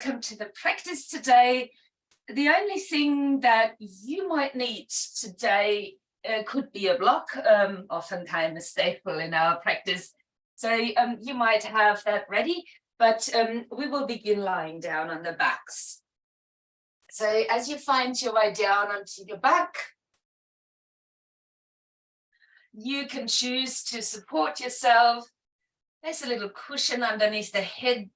welcome to the practice today. The only thing that you might need today could be a block, oftentimes a staple in our practice. So you might have that ready, but we will begin lying down on the backs. So as you find your way down onto your back, you can choose to support yourself. There's a little cushion underneath the head.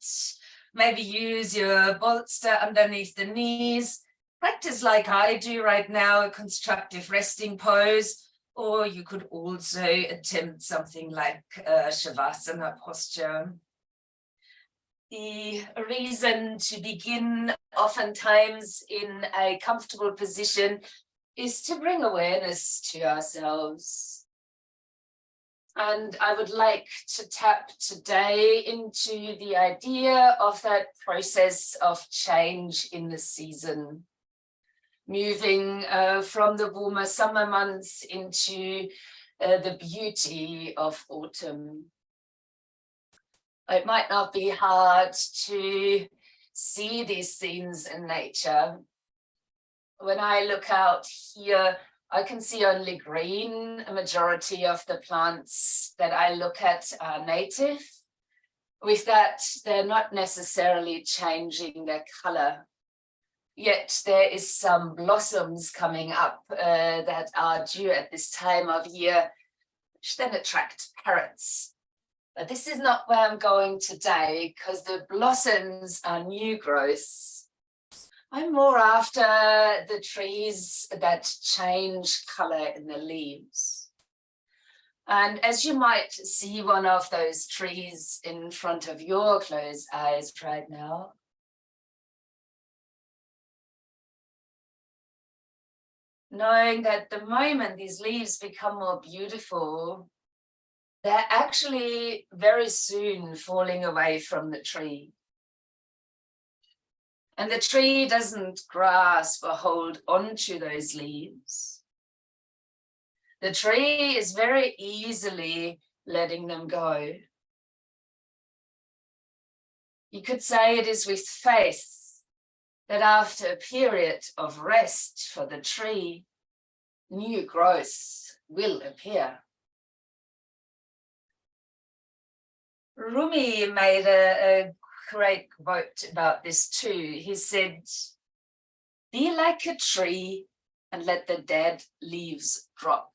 Maybe use your bolster underneath the knees. Practice like I do right now, a constructive resting pose, or you could also attempt something like a Shavasana posture. The reason to begin oftentimes in a comfortable position is to bring awareness to ourselves. And I would like to tap today into the idea of that process of change in the season, moving from the warmer summer months into the beauty of autumn. It might not be hard to see these scenes in nature. When I look out here, I can see only green. A majority of the plants that I look at are native. With that, they're not necessarily changing their color. Yet there is some blossoms coming up that are due at this time of year, which then attract parrots. But this is not where I'm going today, because the blossoms are new growths. I'm more after the trees that change color in the leaves. And as you might see one of those trees in front of your closed eyes right now, knowing that the moment these leaves become more beautiful, they're actually very soon falling away from the tree. And the tree doesn't grasp or hold onto those leaves. The tree is very easily letting them go. You could say it is with faith that after a period of rest for the tree, new growth will appear. Rumi made a great quote about this too. He said, "Be like a tree and let the dead leaves drop."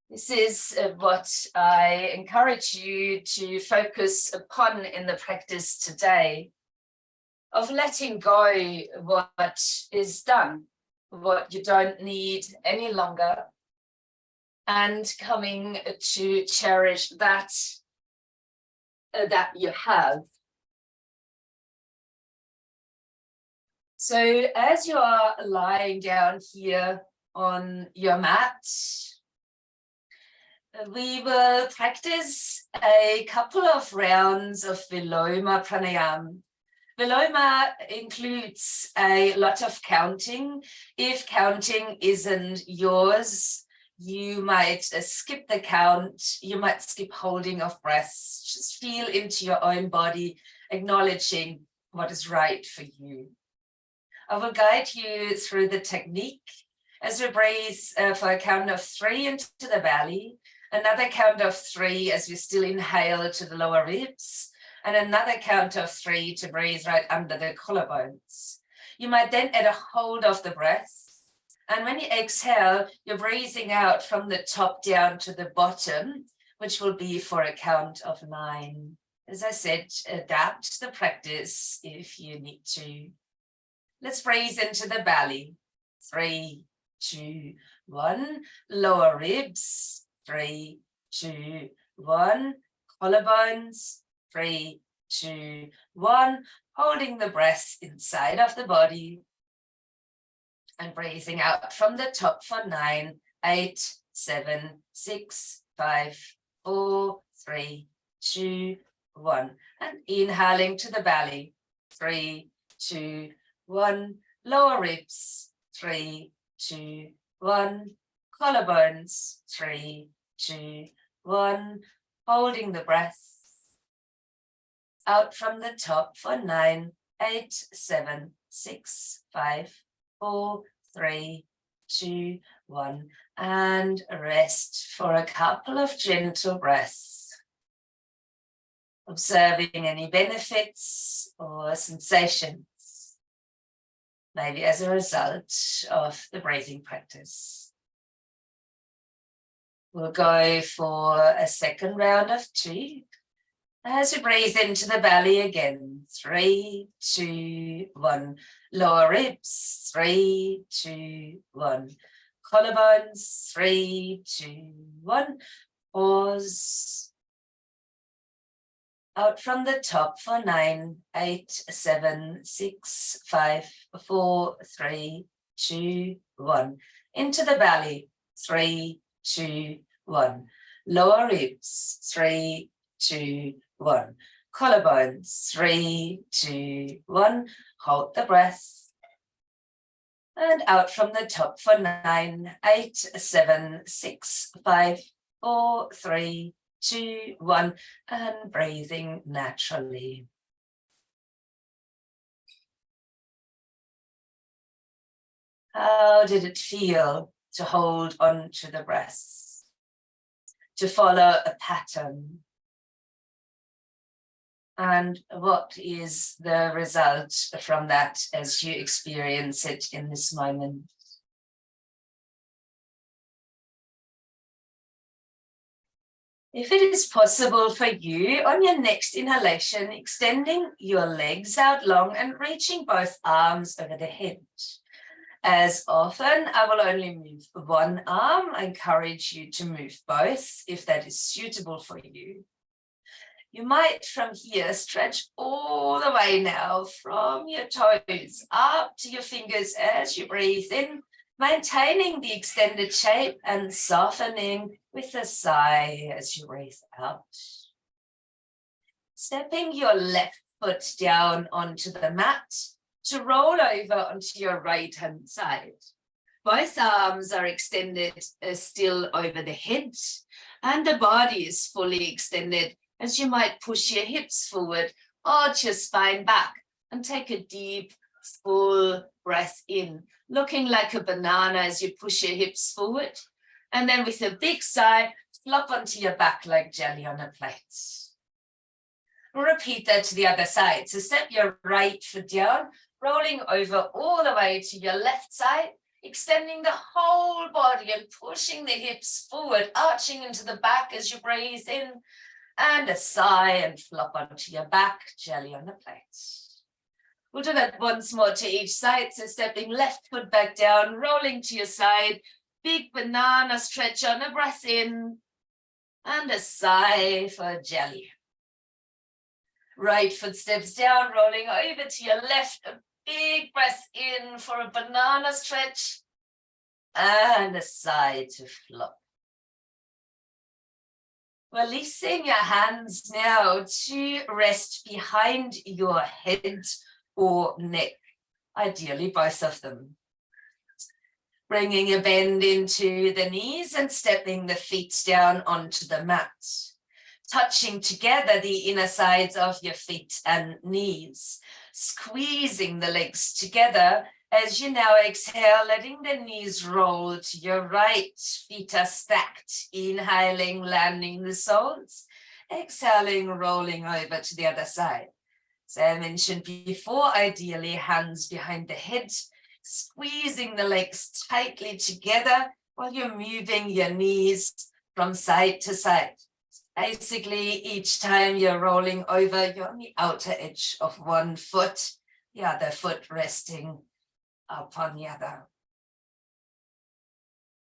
This is what I encourage you to focus upon in the practice today, of letting go what is done, what you don't need any longer, and coming to cherish that you have. So as you are lying down here on your mat, we will practice a couple of rounds of Viloma pranayama. Viloma includes a lot of counting. If counting isn't yours, you might skip the count, you might skip holding of breaths. Just feel into your own body, acknowledging what is right for you. I will guide you through the technique as we breathe for a count of 3 into the belly, another count of 3 as we still inhale to the lower ribs, and another count of 3 to breathe right under the collarbones. You might then add a hold of the breath. And when you exhale, you're breathing out from the top down to the bottom, which will be for a count of 9. As I said, adapt the practice if you need to. Let's breathe into the belly. 3, 2, 1. Lower ribs. 3, 2, 1. Collarbones. 3, 2, 1. Holding the breath inside of the body. And breathing out from the top for 9, 8, 7, 6, 5, 4, 3, 2, 1. And inhaling to the belly. 3, 2, 1. Lower ribs. 3, 2, 1. Collarbones. 3, 2, 1. Holding the breath. Out from the top for 9, 8, 7, 6, 5, 4, 3, 2, 1. And rest for a couple of gentle breaths. Observing any benefits or sensations, maybe as a result of the breathing practice. We'll go for a second round of 2. As we breathe into the belly again, 3, 2, 1. Lower ribs, 3, 2, 1. Collarbones, 3, 2, 1. Pause. Out from the top for 9, 8, 7, 6, 5, 4, 3, 2, 1. Into the belly, 3, 2, 1. Lower ribs, 3, 2, 1. Collarbones, 3, 2, 1. Hold the breath. And out from the top for 9, 8, 7, 6, 5, 4, 3, 2, 1. And breathing naturally. How did it feel to hold on to the breath? To follow a pattern? And what is the result from that as you experience it in this moment? If it is possible for you, on your next inhalation, extending your legs out long and reaching both arms over the head. As often, I will only move one arm. I encourage you to move both if that is suitable for you. You might from here stretch all the way now from your toes up to your fingers as you breathe in, maintaining the extended shape and softening with a sigh as you breathe out. Stepping your left foot down onto the mat to roll over onto your right-hand side. Both arms are extended still over the head, and the body is fully extended as you might push your hips forward, arch your spine back, and take a deep, full breath in, looking like a banana as you push your hips forward. And then with a big sigh, flop onto your back like jelly on a plate. Repeat that to the other side. So step your right foot down, rolling over all the way to your left side, extending the whole body and pushing the hips forward, arching into the back as you breathe in. And a sigh and flop onto your back, jelly on the plate. We'll do that once more to each side. So stepping left foot back down, rolling to your side, big banana stretch on, a breath in, and a sigh for jelly. Right foot steps down, rolling over to your left, a big breath in for a banana stretch, and a sigh to flop. Releasing your hands now to rest behind your head or neck, ideally both of them. Bringing a bend into the knees and stepping the feet down onto the mat. Touching together the inner sides of your feet and knees. Squeezing the legs together as you now exhale, letting the knees roll to your right. Feet are stacked. Inhaling, landing the soles. Exhaling, rolling over to the other side. So I mentioned before, ideally hands behind the head, squeezing the legs tightly together while you're moving your knees from side to side. Basically, each time you're rolling over, you're on the outer edge of one foot, the other foot resting up on the other.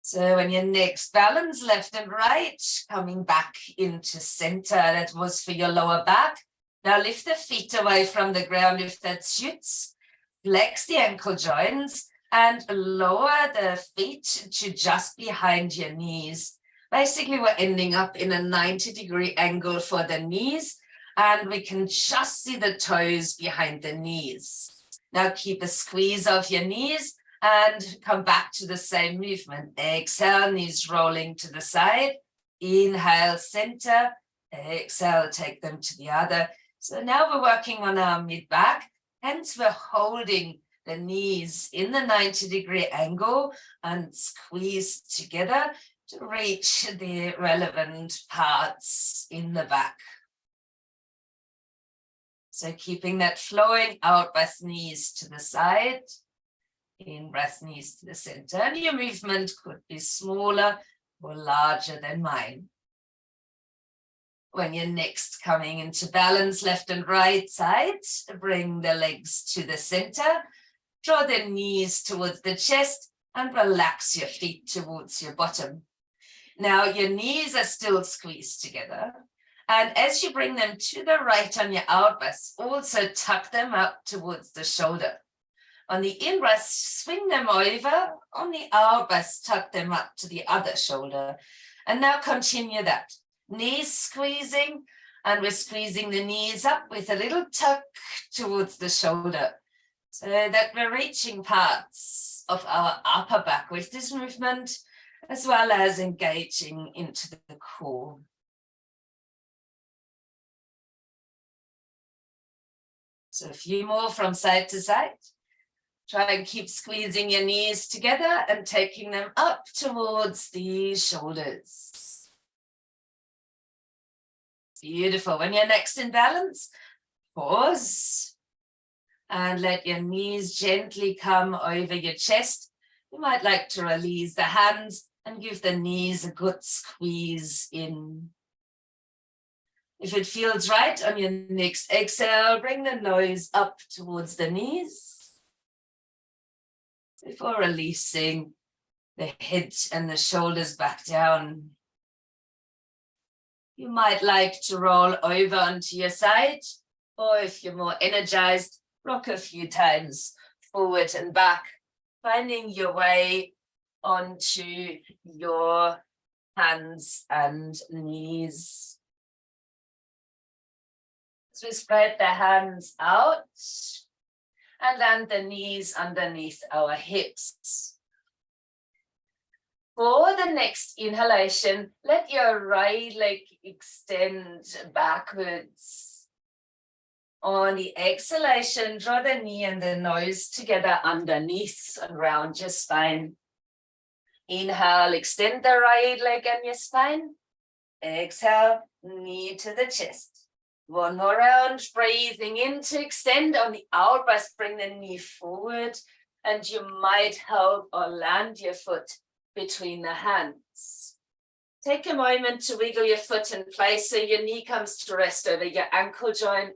So when your next balance left and right, coming back into center, that was for your lower back. Now lift the feet away from the ground if that suits. Flex the ankle joints and lower the feet to just behind your knees. Basically, we're ending up in a 90-degree angle for the knees, and we can just see the toes behind the knees. Now keep a squeeze of your knees and come back to the same movement. Exhale, knees rolling to the side. Inhale, center. Exhale, take them to the other. So now we're working on our mid-back, hence we're holding the knees in the 90-degree angle and squeeze together to reach the relevant parts in the back. So keeping that flowing out, breath, knees to the side, in breath, knees to the center. And your movement could be smaller or larger than mine. When you're next coming into balance, left and right side, bring the legs to the center, draw the knees towards the chest and relax your feet towards your bottom. Now your knees are still squeezed together. And as you bring them to the right on your out breath, also tuck them up towards the shoulder. On the in breath, swing them over. On the out breath, tuck them up to the other shoulder. And now continue that. Knees squeezing, and we're squeezing the knees up with a little tuck towards the shoulder, so that we're reaching parts of our upper back with this movement, as well as engaging into the core. So a few more from side to side. Try and keep squeezing your knees together and taking them up towards the shoulders. Beautiful. When you're next in balance, pause and let your knees gently come over your chest. You might like to release the hands and give the knees a good squeeze in. If it feels right on your next exhale, bring the nose up towards the knees before releasing the head and the shoulders back down. You might like to roll over onto your side, or if you're more energized, rock a few times forward and back, finding your way onto your hands and knees. So we spread the hands out and land the knees underneath our hips. For the next inhalation, let your right leg extend backwards. On the exhalation, draw the knee and the nose together underneath and round your spine. Inhale, extend the right leg and your spine. Exhale, knee to the chest. One more round, breathing in to extend. On the out breath, bring the knee forward, and you might help or land your foot between the hands. Take a moment to wiggle your foot in place so your knee comes to rest over your ankle joint.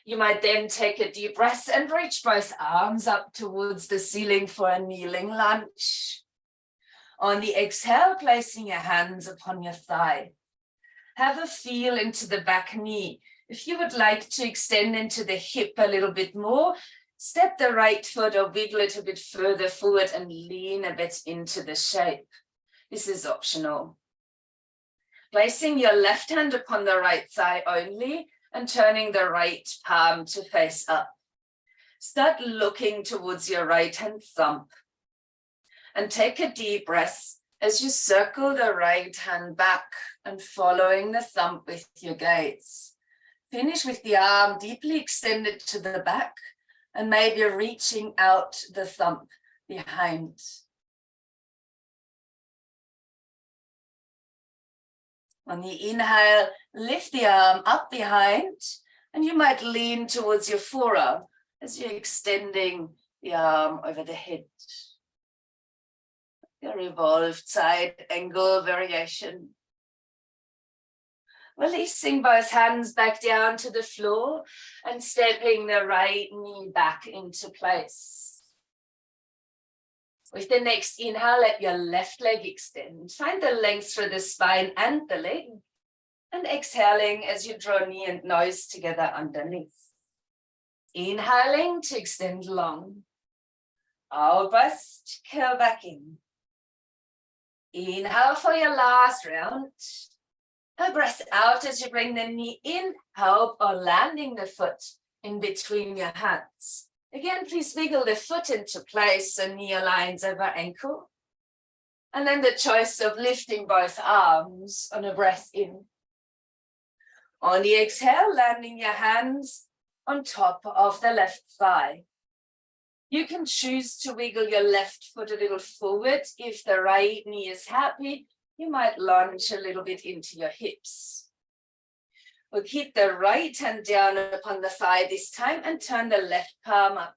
You might then take a deep breath and reach both arms up towards the ceiling for a kneeling lunge. On the exhale, placing your hands upon your thigh. Have a feel into the back knee. If you would like to extend into the hip a little bit more, step the right foot or wiggle it a bit further forward and lean a bit into the shape. This is optional. Placing your left hand upon the right thigh only and turning the right palm to face up. Start looking towards your right hand thumb. And take a deep breath as you circle the right hand back and following the thumb with your gaze. Finish with the arm deeply extended to the back and maybe reaching out the thumb behind. On the inhale, lift the arm up behind, and you might lean towards your forearm as you're extending the arm over the head. Your revolved side angle variation. Releasing both hands back down to the floor and stepping the right knee back into place. With the next inhale, let your left leg extend. Find the length through the spine and the leg. And exhaling as you draw knee and nose together underneath. Inhaling to extend long. Out breath to curl back in. Inhale for your last round. A breath out as you bring the knee in, help or landing the foot in between your hands. Again, please wiggle the foot into place so knee aligns over ankle. And then the choice of lifting both arms on a breath in. On the exhale, landing your hands on top of the left thigh. You can choose to wiggle your left foot a little forward. If the right knee is happy, you might lunge a little bit into your hips. We'll keep the right hand down upon the thigh this time and turn the left palm up.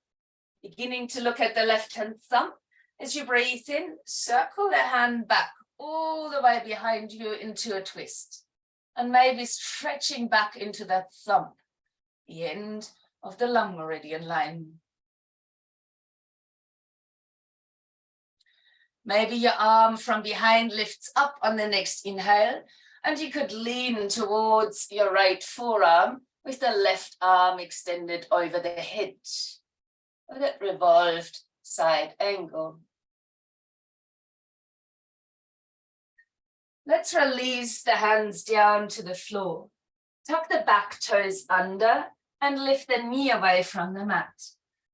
Beginning to look at the left hand thumb. As you breathe in, circle the hand back all the way behind you into a twist. And maybe stretching back into that thumb, the end of the lung meridian line. Maybe your arm from behind lifts up on the next inhale, and you could lean towards your right forearm with the left arm extended over the head, or that revolved side angle. Let's release the hands down to the floor. Tuck the back toes under and lift the knee away from the mat.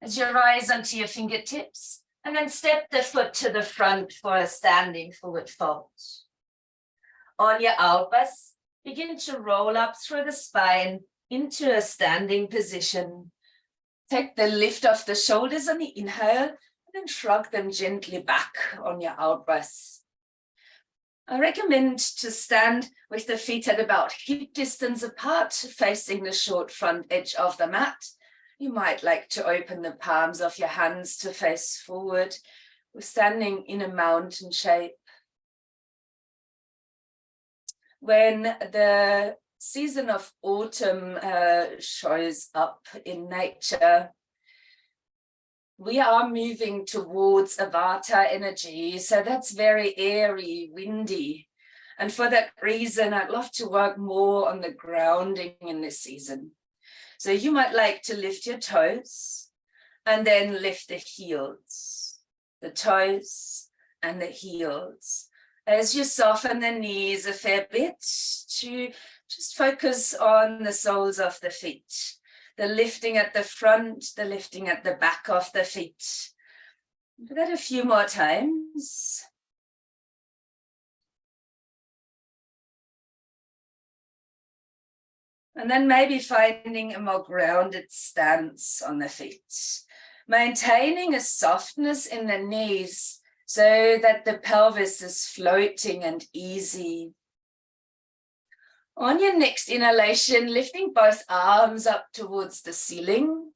As you rise onto your fingertips, and then step the foot to the front for a standing forward fold. On your out breath, begin to roll up through the spine into a standing position. Take the lift off the shoulders on the inhale, and then shrug them gently back on your out breath. I recommend to stand with the feet at about hip distance apart, facing the short front edge of the mat. You might like to open the palms of your hands to face forward. We're standing in a mountain shape. When the season of autumn shows up in nature, we are moving towards a Vata energy, so that's very airy, windy. And for that reason, I'd love to work more on the grounding in this season. So you might like to lift your toes and then lift the heels, the toes and the heels. As you soften the knees a fair bit to just focus on the soles of the feet. The lifting at the front, the lifting at the back of the feet. Do that a few more times. And then maybe finding a more grounded stance on the feet. Maintaining a softness in the knees so that the pelvis is floating and easy. On your next inhalation, lifting both arms up towards the ceiling.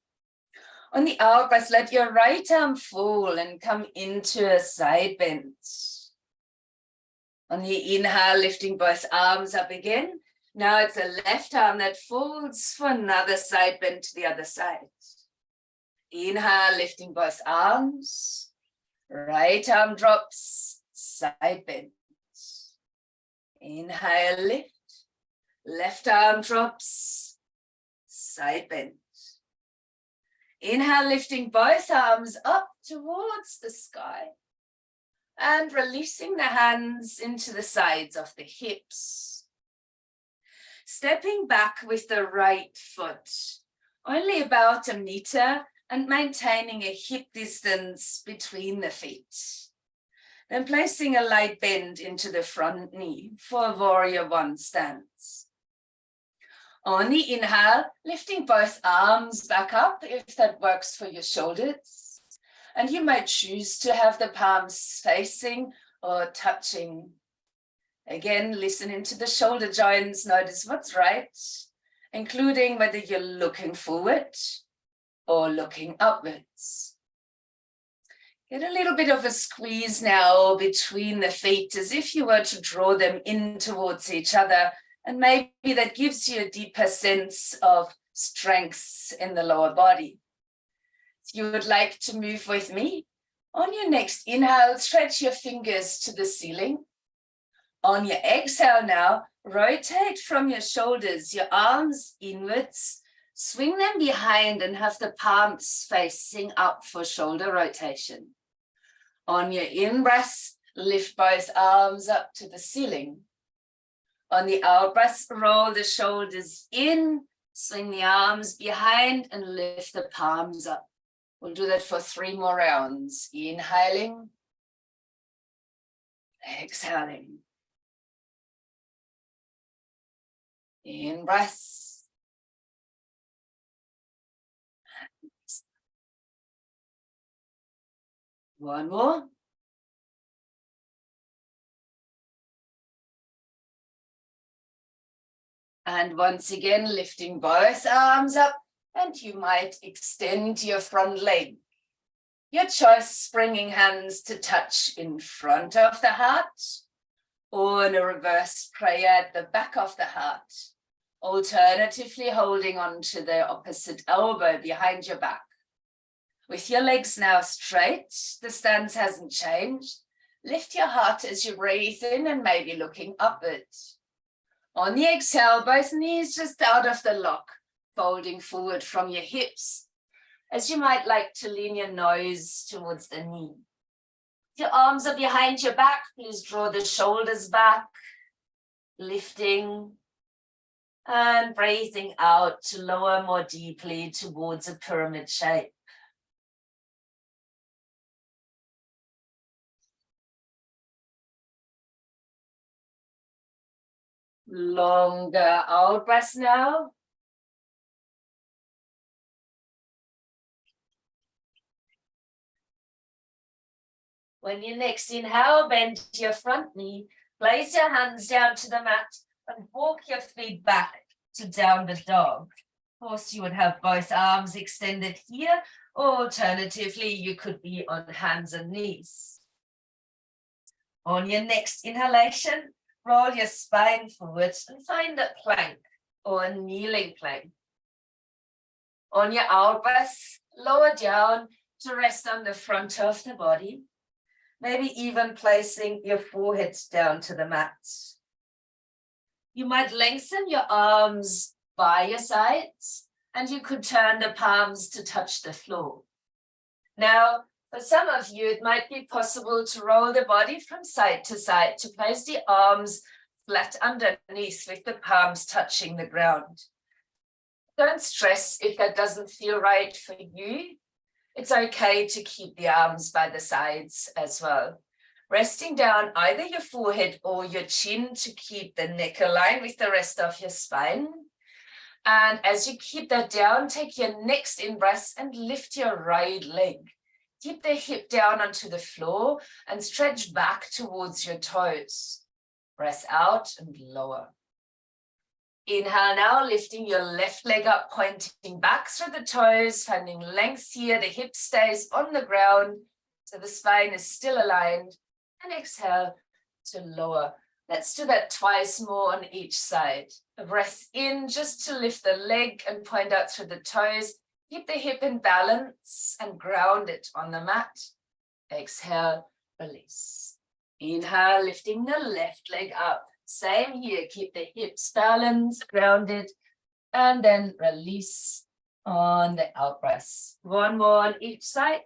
On the out breath, let your right arm fall and come into a side bend. On the inhale, lifting both arms up again. Now it's the left arm that folds for another side bend to the other side. Inhale, lifting both arms. Right arm drops, side bend. Inhale, lift. Left arm drops, side bend. Inhale, lifting both arms up towards the sky. And releasing the hands into the sides of the hips. Stepping back with the right foot, only about a meter, and maintaining a hip distance between the feet. Then placing a light bend into the front knee for a warrior one stance. On the inhale, lifting both arms back up if that works for your shoulders. And you might choose to have the palms facing or touching. Again, listen into the shoulder joints, notice what's right, including whether you're looking forward or looking upwards. Get a little bit of a squeeze now between the feet as if you were to draw them in towards each other, and maybe that gives you a deeper sense of strength in the lower body. If you would like to move with me, on your next inhale, stretch your fingers to the ceiling. On your exhale now, rotate from your shoulders, your arms inwards, swing them behind and have the palms facing up for shoulder rotation. On your in-breath, lift both arms up to the ceiling. On the out-breath, roll the shoulders in, swing the arms behind and lift the palms up. We'll do that for 3 more rounds. Inhaling, exhaling. In breath. One more. And once again, lifting both arms up, and you might extend your front leg. Your choice, bringing hands to touch in front of the heart, or in a reverse prayer at the back of the heart. Alternatively, holding on to the opposite elbow behind your back. With your legs now straight, the stance hasn't changed. Lift your heart as you breathe in and maybe looking upward. On the exhale, both knees just out of the lock, folding forward from your hips, as you might like to lean your nose towards the knee. If your arms are behind your back, please draw the shoulders back, lifting and breathing out to lower more deeply towards a pyramid shape. Longer out breaths now. When you next inhale, bend your front knee, place your hands down to the mat and walk your feet back to downward dog. Of course, you would have both arms extended here, or alternatively, you could be on hands and knees. On your next inhalation, roll your spine forward and find a plank or a kneeling plank. On your out breath, lower down to rest on the front of the body, maybe even placing your forehead down to the mat. You might lengthen your arms by your sides, and you could turn the palms to touch the floor. Now, for some of you, it might be possible to roll the body from side to side to place the arms flat underneath with the palms touching the ground. Don't stress if that doesn't feel right for you. It's okay to keep the arms by the sides as well. Resting down either your forehead or your chin to keep the neck aligned with the rest of your spine. And as you keep that down, take your next in-breath and lift your right leg. Keep the hip down onto the floor and stretch back towards your toes. Breath out and lower. Inhale now, lifting your left leg up, pointing back through the toes, finding length here. The hip stays on the ground, so the spine is still aligned. And exhale to lower. Let's do that twice more on each side. A breath in just to lift the leg and point out through the toes. Keep the hip in balance and ground it on the mat. Exhale, release. Inhale, lifting the left leg up. Same here, keep the hips balanced, grounded, and then release on the out breath. One more on each side.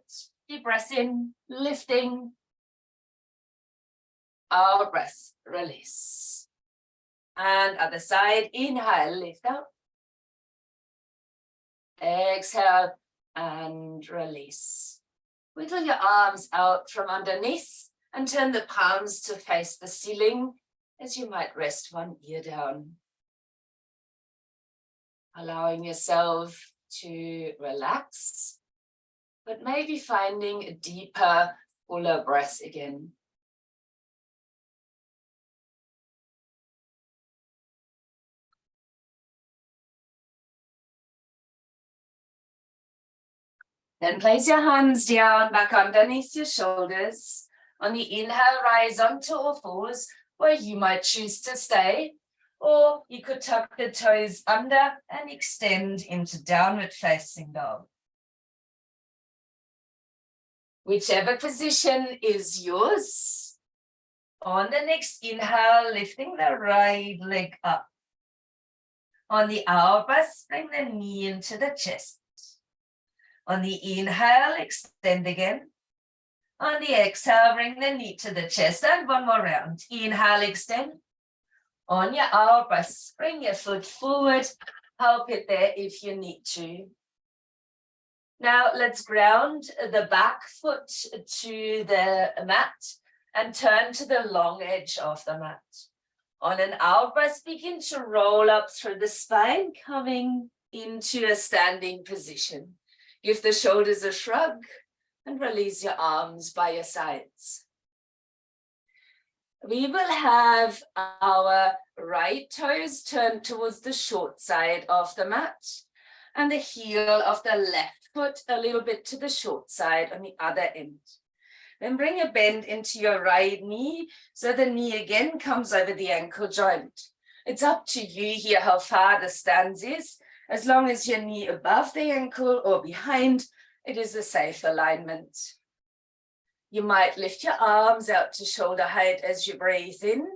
Deep breath in, lifting. Out breath, release. And other side, inhale, lift up. Exhale and release. Wiggle your arms out from underneath and turn the palms to face the ceiling as you might rest one ear down. Allowing yourself to relax, but maybe finding a deeper, fuller breath again. Then place your hands down, back underneath your shoulders. On the inhale, rise onto all fours, where you might choose to stay, or you could tuck the toes under and extend into downward facing dog. Whichever position is yours. On the next inhale, lifting the right leg up. On the out breath, bring the knee into the chest. On the inhale, extend again. On the exhale, bring the knee to the chest and one more round. Inhale, extend. On your out breath, bring your foot forward. Help it there if you need to. Now let's ground the back foot to the mat and turn to the long edge of the mat. On an out breath, begin to roll up through the spine, coming into a standing position. Give the shoulders a shrug and release your arms by your sides. We will have our right toes turned towards the short side of the mat and the heel of the left foot a little bit to the short side on the other end. Then bring a bend into your right knee, so the knee again comes over the ankle joint. It's up to you here how far the stance is. As long as your knee above the ankle or behind, it is a safe alignment. You might lift your arms out to shoulder height as you breathe in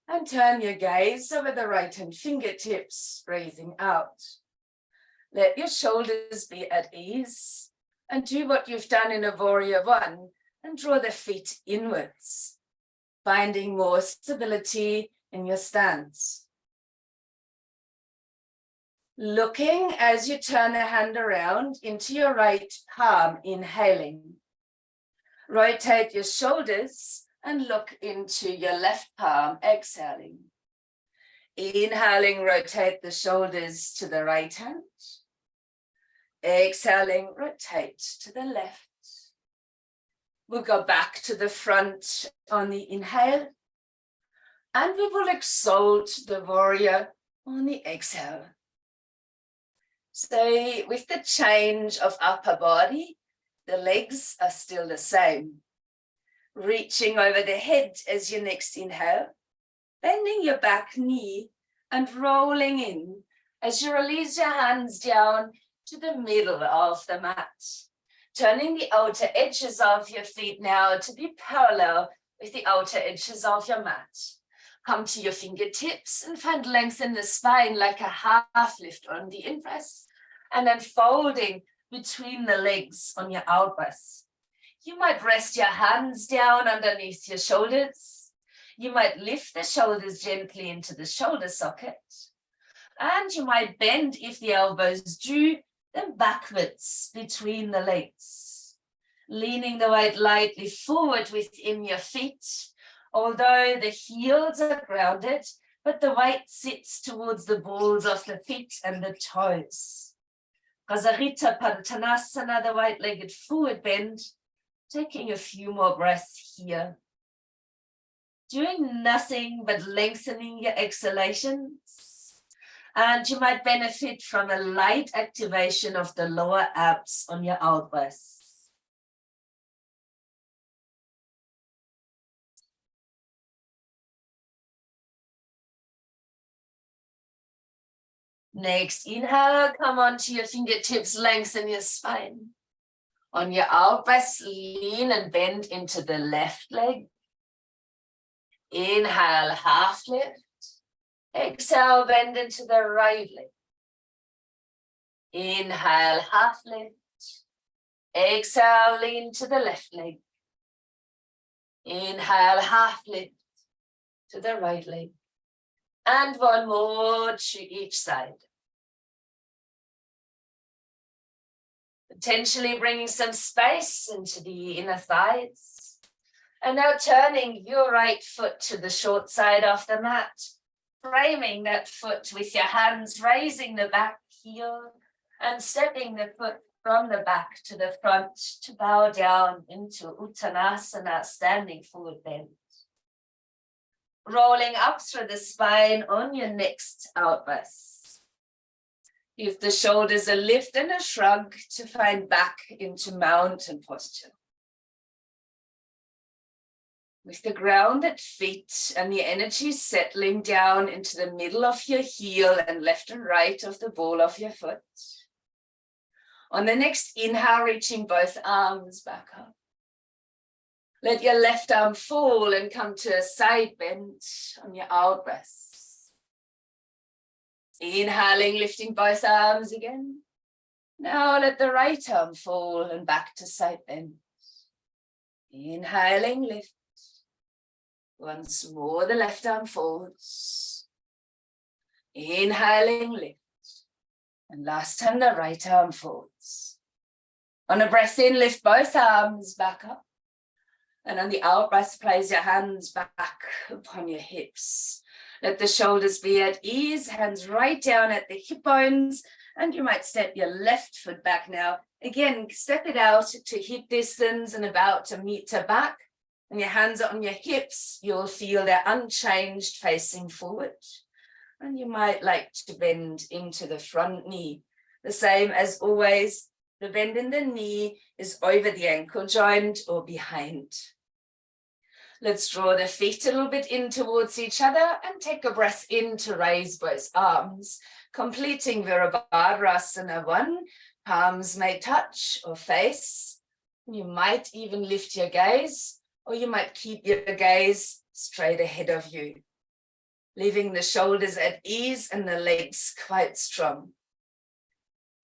and turn your gaze over the right hand fingertips, breathing out. Let your shoulders be at ease and do what you've done in a Warrior One and draw the feet inwards, finding more stability in your stance. Looking as you turn the hand around into your right palm, inhaling. Rotate your shoulders and look into your left palm, exhaling. Inhaling, rotate the shoulders to the right hand. Exhaling, rotate to the left. We'll go back to the front on the inhale, and we will exalt the warrior on the exhale. So with the change of upper body, the legs are still the same. Reaching over the head as your next inhale, bending your back knee and rolling in as you release your hands down to the middle of the mat. Turning the outer edges of your feet now to be parallel with the outer edges of your mat. Come to your fingertips and find length in the spine like a half lift on the in-breath, and then folding between the legs on your out-breath. You might rest your hands down underneath your shoulders. You might lift the shoulders gently into the shoulder socket. And you might bend, if the elbows do, then backwards between the legs, leaning the weight lightly forward within your feet, although the heels are grounded, but the weight sits towards the balls of the feet and the toes. Kasarita Padtanasana, the right-legged forward bend, taking a few more breaths here. Doing nothing but lengthening your exhalations. And you might benefit from a light activation of the lower abs on your out breath. Next inhale, come onto your fingertips, lengthen your spine. On your out breath, lean and bend into the left leg. Inhale, half lift. Exhale, bend into the right leg. Inhale, half lift. Exhale, lean to the left leg. Inhale, half lift to the right leg. And one more to each side. Potentially bringing some space into the inner thighs. And now turning your right foot to the short side of the mat. Framing that foot with your hands, raising the back heel and stepping the foot from the back to the front to bow down into Uttanasana, standing forward bend. Rolling up through the spine on your next out breath. Give the shoulders a lift and a shrug to find back into mountain posture. With the grounded feet and the energy settling down into the middle of your heel and left and right of the ball of your foot. On the next inhale, reaching both arms back up. Let your left arm fall and come to a side bend on your out breath. Inhaling, lifting both arms again. Now let the right arm fall and back to side bend. Inhaling, lift. Once more, the left arm falls. Inhaling, lift. And last time, the right arm falls. On a breath in, lift both arms back up. And on the out breath, place your hands back upon your hips. Let the shoulders be at ease, hands right down at the hip bones, and you might step your left foot back now. Again, step it out to hip distance and about a meter back. And your hands are on your hips. You'll feel they're unchanged, facing forward. And you might like to bend into the front knee. The same as always, the bend in the knee is over the ankle joint or behind. Let's draw the feet a little bit in towards each other and take a breath in to raise both arms, completing Virabhadrasana 1. Palms may touch or face. You might even lift your gaze, or you might keep your gaze straight ahead of you, leaving the shoulders at ease and the legs quite strong.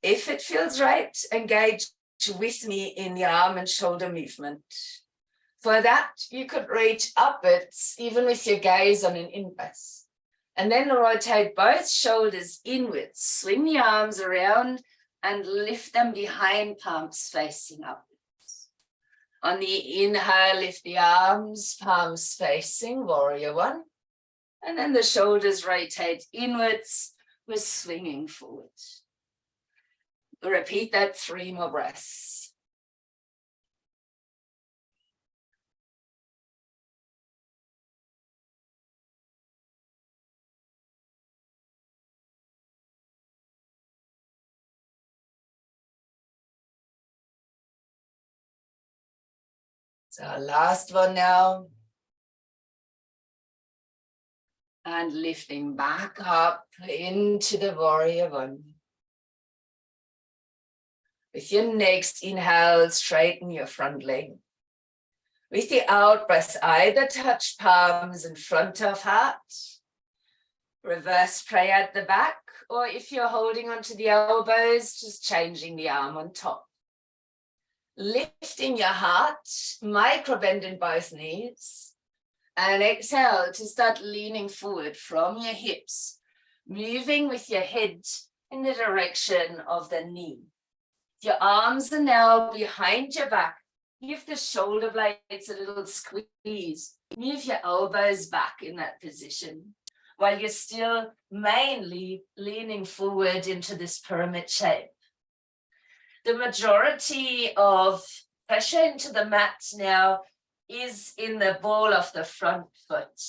If it feels right, engage with me in the arm and shoulder movement. For that, you could reach upwards, even with your gaze on an in-breath. And then rotate both shoulders inwards. Swing the arms around and lift them behind, palms facing upwards. On the inhale, lift the arms, palms facing, warrior 1. And then the shoulders rotate inwards with swinging forward. Repeat that 3 more breaths. So our last one now. And lifting back up into the warrior 1. With your next inhale, straighten your front leg. With the out breath, either touch palms in front of heart, reverse pray at the back, or if you're holding onto the elbows, just changing the arm on top. Lifting your heart, micro bend in both knees, and exhale to start leaning forward from your hips, moving with your head in the direction of the knee. Your arms are now behind your back. Give the shoulder blades a little squeeze. Move your elbows back in that position while you're still mainly leaning forward into this pyramid shape. The majority of pressure into the mat now is in the ball of the front foot.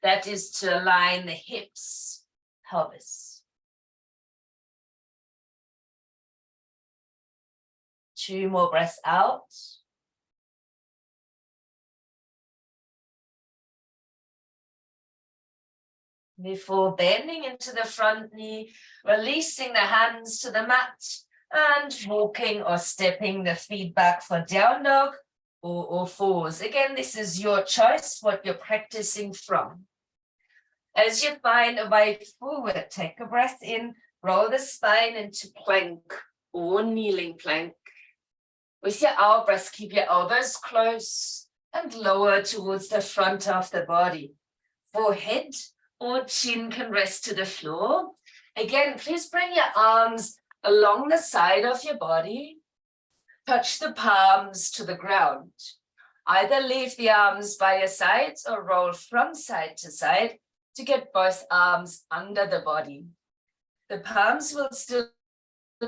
That is to align the hips, pelvis. 2 more breaths out. Before bending into the front knee, releasing the hands to the mat and walking or stepping the feet back for down dog or fours. Again, this is your choice, what you're practicing from. As you find a way forward, take a breath in, roll the spine into plank or kneeling plank. With your out breath, keep your elbows close and lower towards the front of the body. Forehead or chin can rest to the floor. Again, please bring your arms along the side of your body. Touch the palms to the ground. Either leave the arms by your sides or roll from side to side to get both arms under the body. The palms will still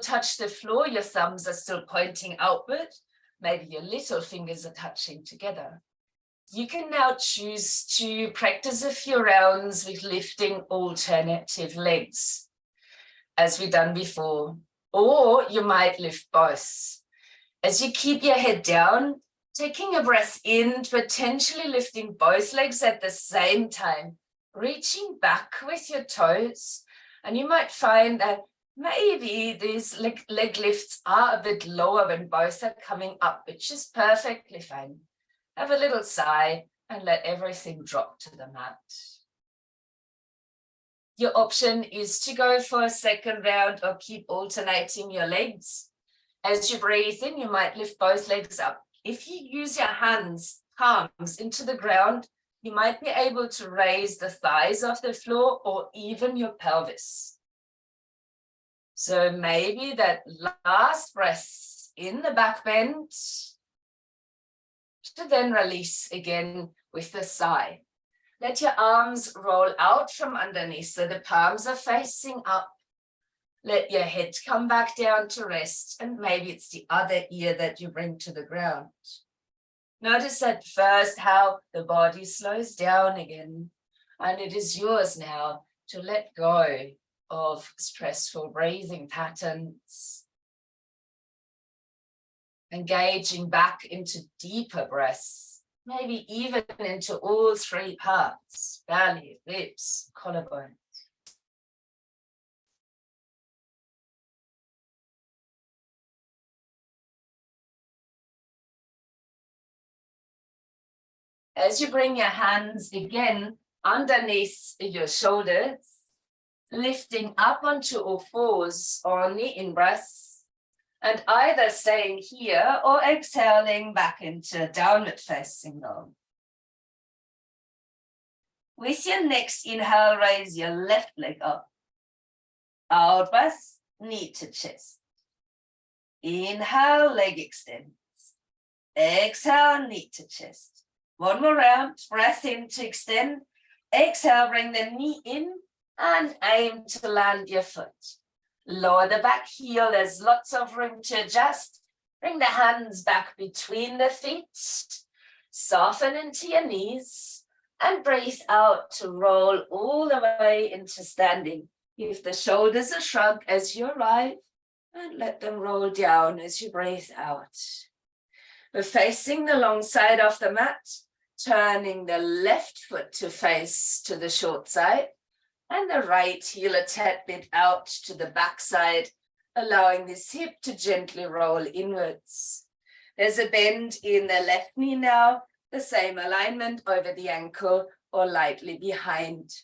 touch the floor, your thumbs are still pointing outward, maybe your little fingers are touching together. You can now choose to practice a few rounds with lifting alternative legs, as we've done before, or you might lift both. As you keep your head down, taking a breath in, potentially lifting both legs at the same time, reaching back with your toes, and you might find that maybe these leg lifts are a bit lower when both are coming up, which is perfectly fine. Have a little sigh and let everything drop to the mat. Your option is to go for a second round or keep alternating your legs. As you breathe in, you might lift both legs up. If you use your hands, palms into the ground, you might be able to raise the thighs off the floor or even your pelvis. So maybe that last breath in the back bend to then release again with a sigh. Let your arms roll out from underneath so the palms are facing up. Let your head come back down to rest, and maybe it's the other ear that you bring to the ground. Notice at first how the body slows down again, and it is yours now to let go of stressful breathing patterns. Engaging back into deeper breaths, maybe even into all three parts, belly, ribs, collarbone. As you bring your hands again underneath your shoulders, lifting up onto all fours on the in-breath, and either staying here or exhaling back into downward facing dog. With your next inhale, raise your left leg up. Out breath, knee to chest. Inhale, leg extends. Exhale, knee to chest. One more round, breath in to extend. Exhale, bring the knee in and aim to land your foot. Lower the back heel, there's lots of room to adjust. Bring the hands back between the feet. Soften into your knees and breathe out to roll all the way into standing. Give the shoulders a shrug as you arrive and let them roll down as you breathe out. We're facing the long side of the mat, turning the left foot to face to the short side and the right heel a tad bit out to the back side, allowing this hip to gently roll inwards. There's a bend in the left knee now, the same alignment over the ankle or lightly behind.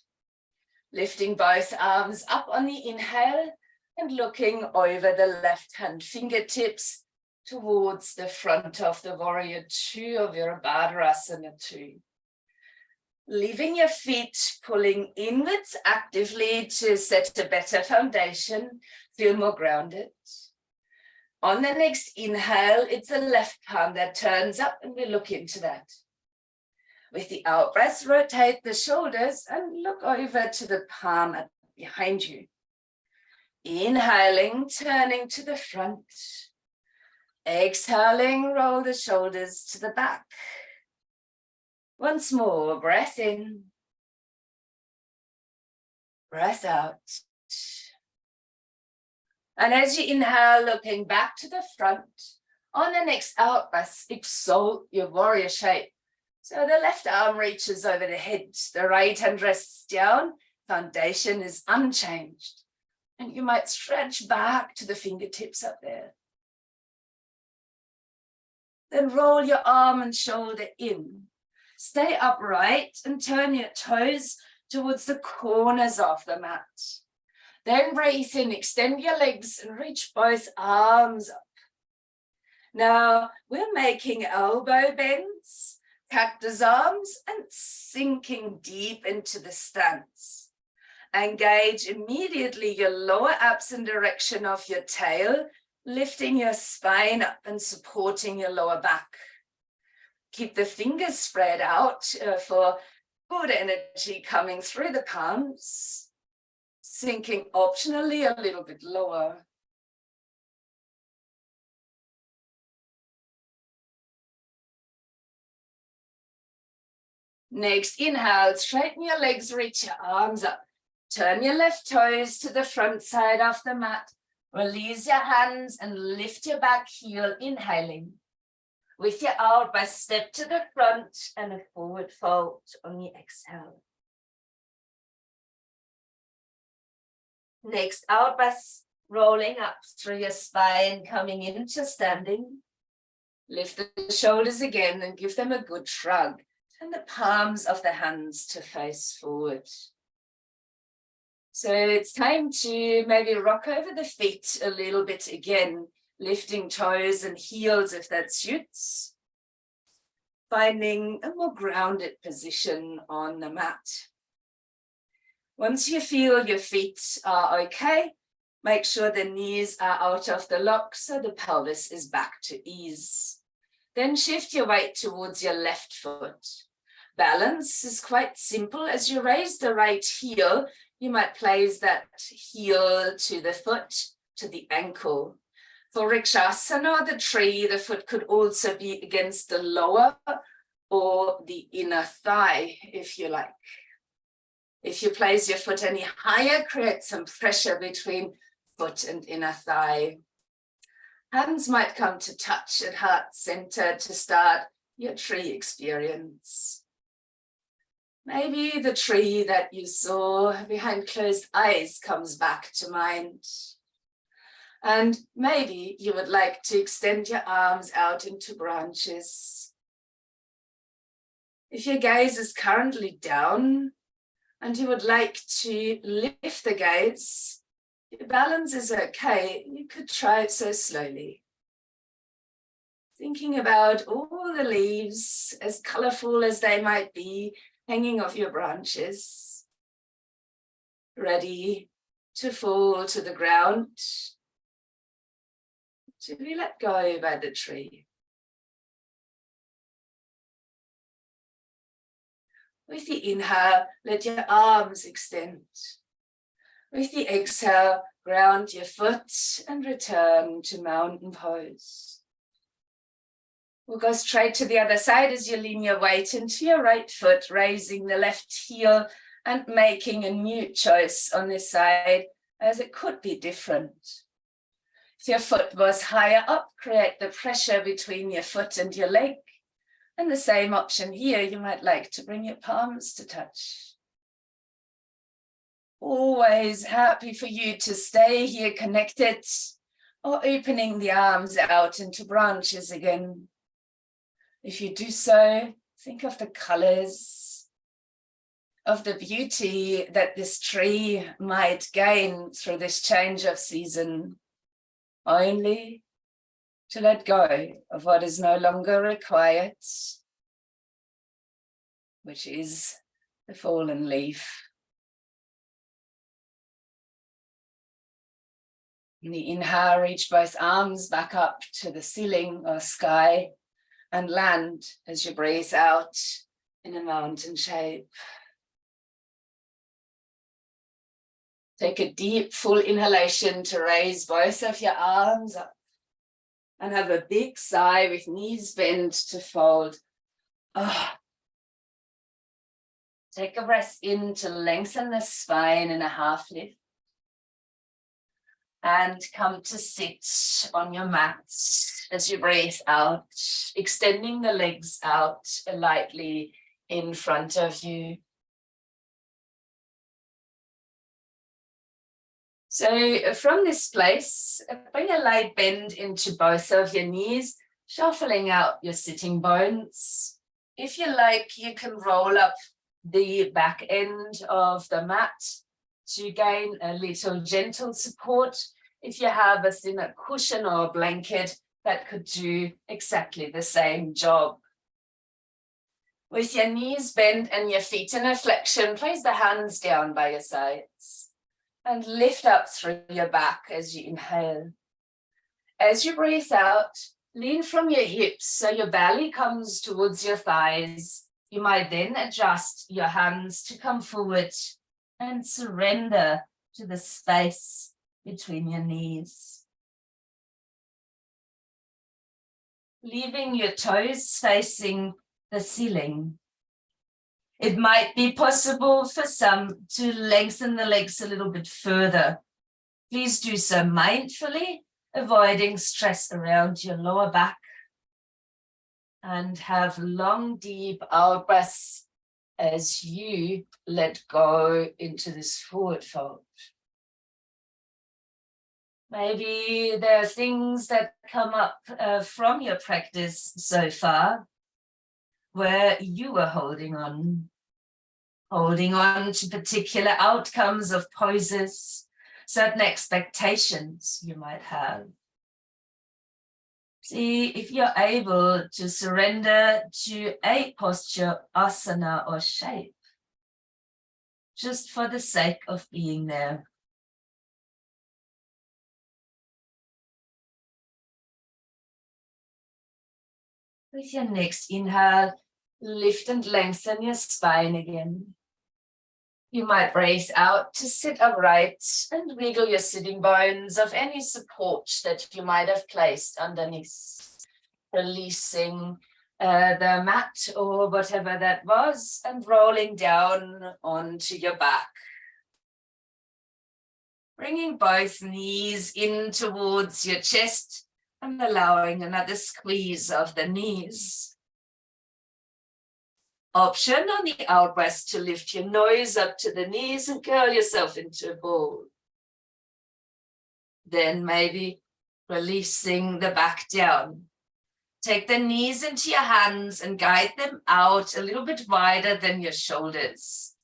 Lifting both arms up on the inhale and looking over the left hand fingertips towards the front of the warrior two of your Virabhadrasana 2. Leaving your feet pulling inwards actively to set a better foundation, feel more grounded. On the next inhale, it's the left palm that turns up and we look into that. With the out breath, rotate the shoulders and look over to the palm behind you. Inhaling, turning to the front. Exhaling, roll the shoulders to the back. Once more, breath in. Breath out. And as you inhale, looking back to the front, on the next out breath, exalt your warrior shape. So the left arm reaches over the head, the right hand rests down, foundation is unchanged. And you might stretch back to the fingertips up there. Then roll your arm and shoulder in. Stay upright and turn your toes towards the corners of the mat. Then breathe in, extend your legs and reach both arms up. Now we're making elbow bends, cactus arms, and sinking deep into the stance. Engage immediately your lower abs in direction of your tail, lifting your spine up and supporting your lower back. Keep the fingers spread out for good energy coming through the palms, sinking optionally a little bit lower. Next, inhale, straighten your legs, reach your arms up. Turn your left toes to the front side of the mat. Release your hands and lift your back heel, inhaling. With your out breath, step to the front and a forward fold on the exhale. Next, out breath, rolling up through your spine, coming into standing. Lift the shoulders again and give them a good shrug. And the palms of the hands to face forward. So it's time to maybe rock over the feet a little bit again, lifting toes and heels if that suits. Finding a more grounded position on the mat. Once you feel your feet are okay, make sure the knees are out of the lock so the pelvis is back to ease. Then shift your weight towards your left foot. balance is quite simple. As you raise the right heel, you might place that heel to the foot, to the ankle. For Vrikshasana, the tree, the foot could also be against the lower or the inner thigh, if you like. If you place your foot any higher, create some pressure between foot and inner thigh. Hands might come to touch at heart center to start your tree experience. Maybe the tree that you saw behind closed eyes comes back to mind. And maybe you would like to extend your arms out into branches. If your gaze is currently down and you would like to lift the gaze, your balance is okay. You could try it so slowly. Thinking about all the leaves, as colorful as they might be, hanging off your branches, ready to fall to the ground, to be let go by the tree. With the inhale, let your arms extend. With the exhale, ground your foot and return to mountain pose. We'll go straight to the other side as you lean your weight into your right foot, raising the left heel and making a new choice on this side, as it could be different. If your foot was higher up, create the pressure between your foot and your leg. And the same option here, you might like to bring your palms to touch. Always happy for you to stay here connected, or opening the arms out into branches again. If you do so, think of the colors, of the beauty that this tree might gain through this change of season, only to let go of what is no longer required, which is the fallen leaf. In the inhale, reach both arms back up to the ceiling or sky and land as you breathe out in a mountain shape. Take a deep, full inhalation to raise both of your arms up and have a big sigh with knees bent to fold. Take a breath in to lengthen the spine in a half lift. And come to sit on your mat as you breathe out, extending the legs out lightly in front of you. So from this place, bring a light bend into both of your knees, shuffling out your sitting bones. If you like, you can roll up the back end of the mat to gain a little gentle support. If you have a thinner cushion or blanket, that could do exactly the same job. With your knees bent and your feet in a flexion, place the hands down by your sides and lift up through your back as you inhale. As you breathe out, lean from your hips so your belly comes towards your thighs. You might then adjust your hands to come forward and surrender to the space between your knees. Leaving your toes facing the ceiling. It might be possible for some to lengthen the legs a little bit further. Please do so mindfully, avoiding stress around your lower back. And have long, deep out breaths as you let go into this forward fold. Maybe there are things that come up from your practice so far where you were holding on to particular outcomes of poses, certain expectations you might have. See if you're able to surrender to a posture, asana, or shape, just for the sake of being there. With your next inhale, Lift and lengthen your spine again. You might raise out to sit upright and wiggle your sitting bones of any support that you might have placed underneath, releasing the mat or whatever that was and rolling down onto your back. Bringing both knees in towards your chest and allowing another squeeze of the knees. Option on the out breath to lift your nose up to the knees and curl yourself into a ball. Then maybe releasing the back down. Take the knees into your hands and guide them out a little bit wider than your shoulders.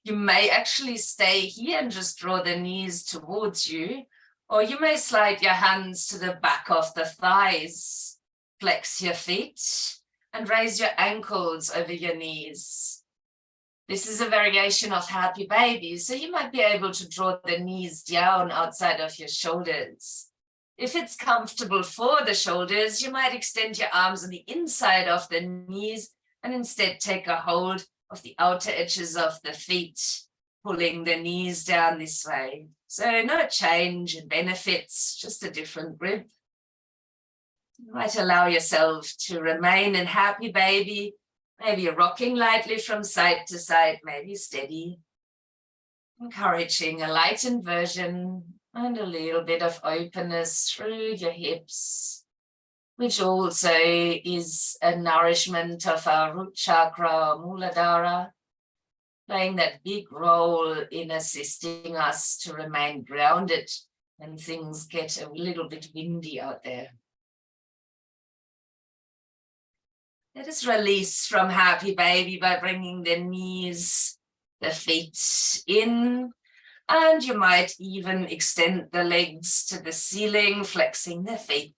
You may actually stay here and just draw the knees towards you, or you may slide your hands to the back of the thighs, flex your feet, and raise your ankles over your knees. This is a variation of happy baby, so you might be able to draw the knees down outside of your shoulders. If it's comfortable for the shoulders, you might extend your arms on the inside of the knees and instead take a hold of the outer edges of the feet, pulling the knees down this way. So no change in benefits, just a different grip. You might allow yourself to remain in happy baby, maybe rocking lightly from side to side, maybe steady. Encouraging a light inversion and a little bit of openness through your hips, which also is a nourishment of our root chakra, Muladhara, playing that big role in assisting us to remain grounded when things get a little bit windy out there. Let us release from happy baby by bringing the knees, the feet in, and you might even extend the legs to the ceiling, flexing the feet.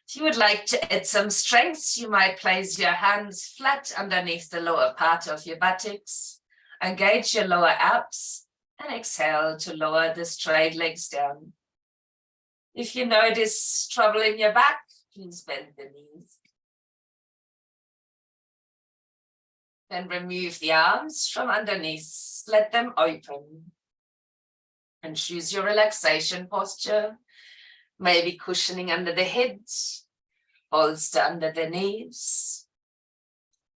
If you would like to add some strength, you might place your hands flat underneath the lower part of your buttocks, engage your lower abs, and exhale to lower the straight legs down. If you notice trouble in your back, please bend the knees. Then remove the arms from underneath, let them open. And choose your relaxation posture, maybe cushioning under the head, bolster under the knees,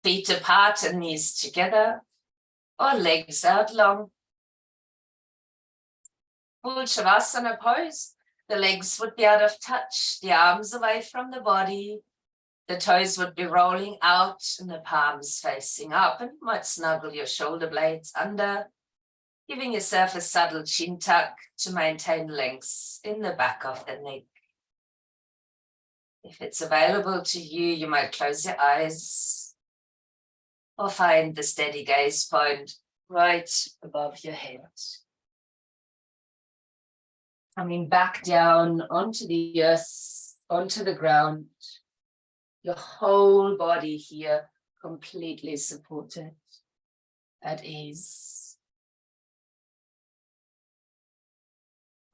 feet apart and knees together, or legs out long. Full Shavasana pose, the legs would be out of touch, the arms away from the body, the toes would be rolling out and the palms facing up, and you might snuggle your shoulder blades under, giving yourself a subtle chin tuck to maintain length in the back of the neck. If it's available to you, you might close your eyes or find the steady gaze point right above your head. Coming back down onto the earth, onto the ground, your whole body here completely supported, at ease.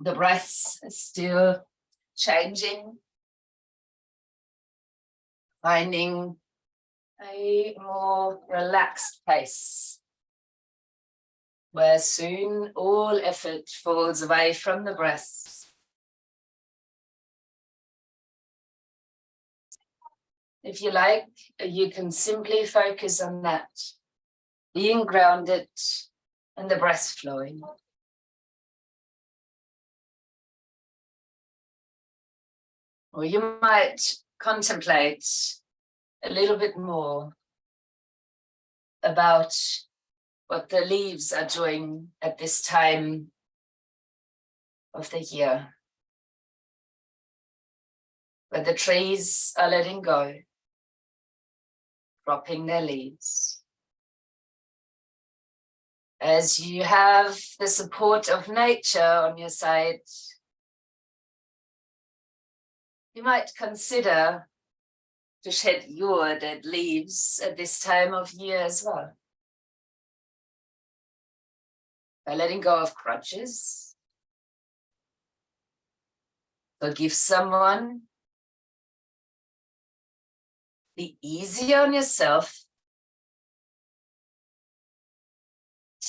The breath is still changing, finding a more relaxed pace, where soon all effort falls away from the breath. If you like, you can simply focus on that, being grounded and the breath flowing. Or you might contemplate a little bit more about what the leaves are doing at this time of the year, where the trees are letting go, dropping their leaves. As you have the support of nature on your side, you might consider to shed your dead leaves at this time of year as well. By letting go of grudges, forgive someone, be easy on yourself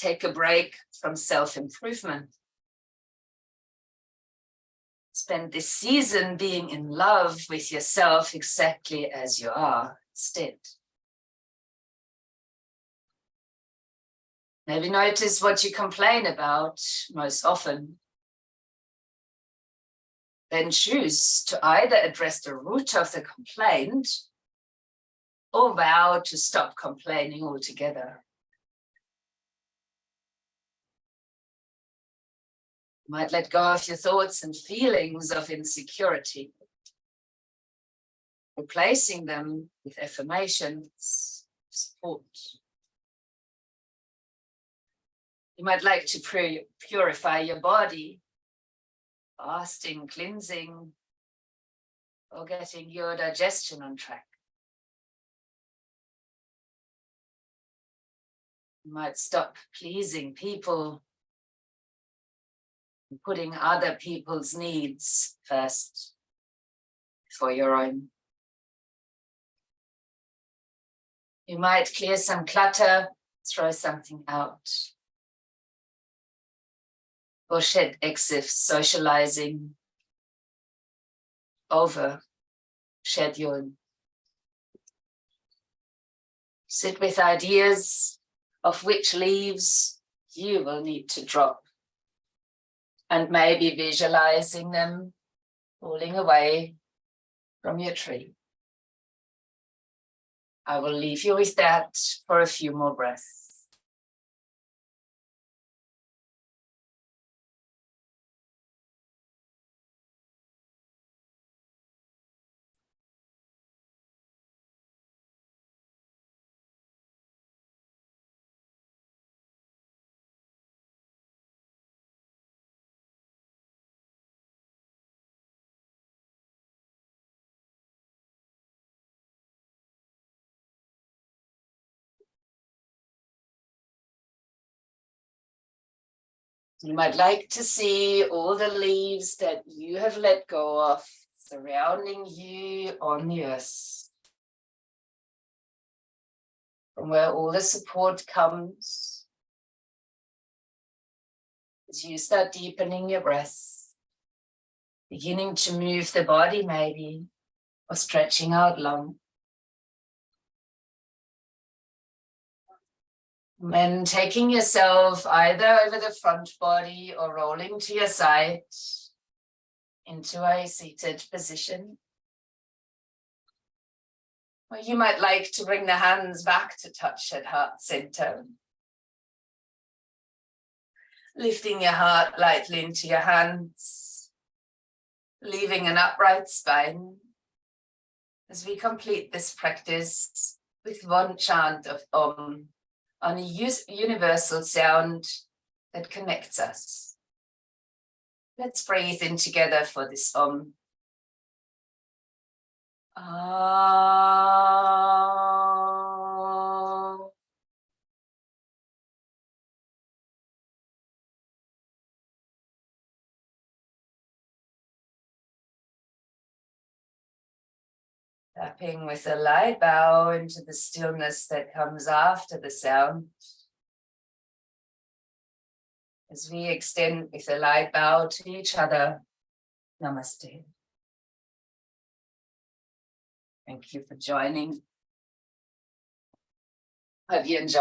take a break from self-improvement. Spend this season being in love with yourself exactly as you are instead. Maybe notice what you complain about most often. Then choose to either address the root of the complaint or vow to stop complaining altogether. You might let go of your thoughts and feelings of insecurity, replacing them with affirmations, support. You might like to purify your body, fasting, cleansing, or getting your digestion on track. You might stop pleasing people and putting other people's needs first before your own. You might clear some clutter, throw something out, or shed excess socializing, over schedule. Sit with ideas of which leaves you will need to drop, and maybe visualizing them falling away from your tree. I will leave you with that for a few more breaths. You might like to see all the leaves that you have let go of surrounding you on the earth. From where all the support comes, as you start deepening your breath, beginning to move the body maybe, or stretching out long. And taking yourself either over the front body or rolling to your side into a seated position. Or you might like to bring the hands back to touch at heart center. Lifting your heart lightly into your hands, leaving an upright spine as we complete this practice with one chant of Om, on a universal sound that connects us. Let's breathe in together for this Om. Tapping with a light bow into the stillness that comes after the sound. As we extend with a light bow to each other, Namaste. Thank you for joining. Hope you enjoyed.